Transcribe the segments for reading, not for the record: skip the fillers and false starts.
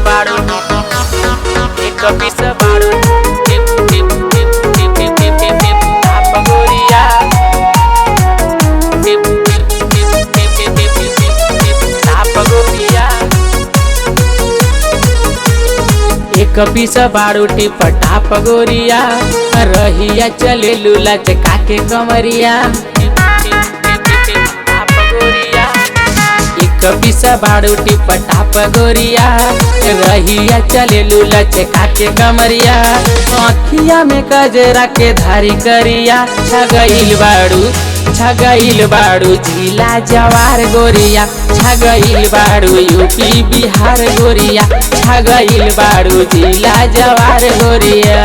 बाड़ू एक पीस बाड़ू टिप टिप टिप टिप टिप टिप टिप टिप आप गोरिया टिप टिप टिप टिप टिप टिप टिप टिप आप गोरिया एक पीस बाड़ू टिप टाप गोरिया रहिया चले लूला चका के कमरिया कपिसा बाड़ू टिप टाप गोरिया रहिया चले लूला चका के कमरिया आँखिया में कजरा के धारी करिया छगईल बाड़ू जिला जवार गोरिया छगईल बाड़ू यूपी बिहार गोरिया छगईल बाड़ू जिला जवार गोरिया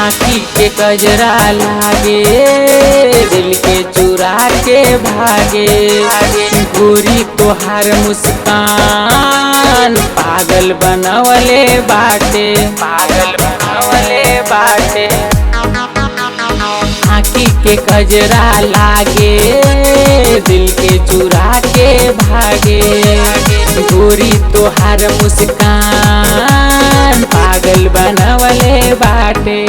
आँखी के कजरा लागे दिल के चुरा के भागे गोरी तोहार मुस्कान पागल बनवले बाटे आँखी के कजरा लागे दिल के चुरा के भागे गोरी तोहार मुस्कान पागल बनवले बाटे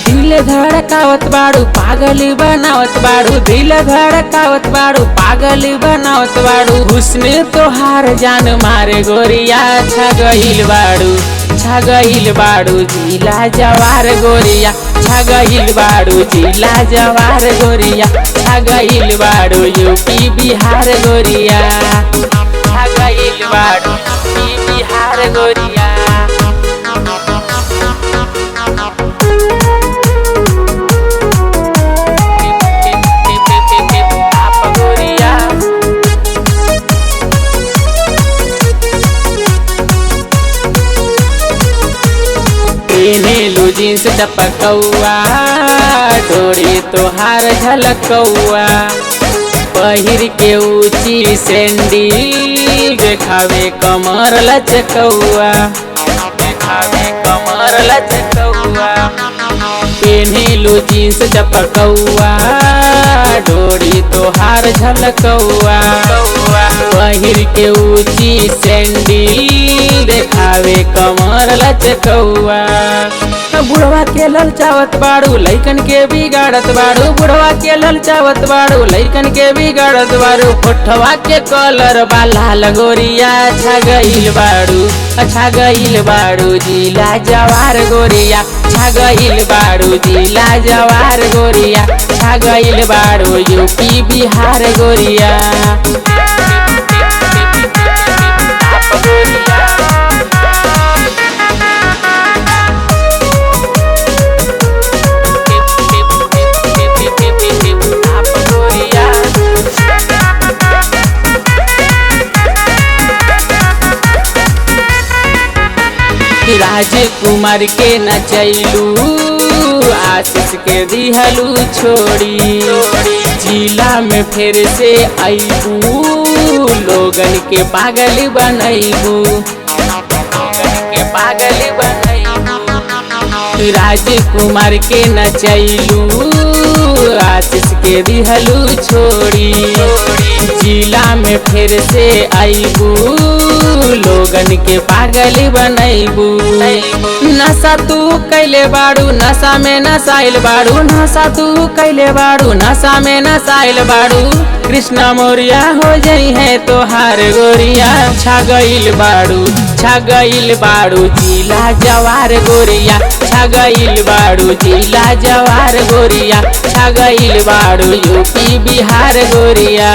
दिल धड़कावत बाड़ू पागल बनावत बाड़ू दिल धड़कावत बाड़ू पागल बनावत बाड़ू हुस्न तोहार जान मारे गोरिया छगईल बाड़ू जिला जवार गोरिया छगईल बाड़ू जिला जवार गोरिया छगईल बाड़ू यूपी बिहार गोरिया छगईल बाड़ू यूपी बिहार गोरिया पेनेलू जींस टपकौआ डोरी तोहार झलकौआ पहिर के ऊंची सैंडल देखावे कमर लचकौआ पेनेलू जींस टपकौआ डोरी तोहार झलकौआ पहिर के ऊंची सैंडल देखावे कमर लचकौआ बुढ़वा के ललचावत बाड़ू लइकन के बिगाड़त बाड़ू बुढ़वा के ललचावत बाड़ू लइकन के बिगाड़त बाड़ू होठवा के कलर बा लाल गोरिया छगईल बाड़ू जिला जवार गोरिया छगईल बाड़ू जिला जवार गोरिया छगईल बाड़ू यूपी बिहार गोरिया राजकुमार के नचैलू आशीष के दिहलू छोड़ी जिला में फिर से आईबू लोगन के पागल बनैबू राजकुमार के नचैलू आशीष के दिहलू छोड़ी जिला में फिर से आईबू लोगन के पागल बनैबू नशा तू कैले बाड़ू नशा में नसाइल बाड़ू नशा तू कैले बाड़ू नशा में नसाइल बाड़ू कृष्णा मौर्या हो जाई है तोहार गोरिया छगईल बाड़ू जिला जवार गोरिया छगईल बाड़ू जिला जवार गोरिया छगईल बाड़ू यूपी बिहार गोरिया।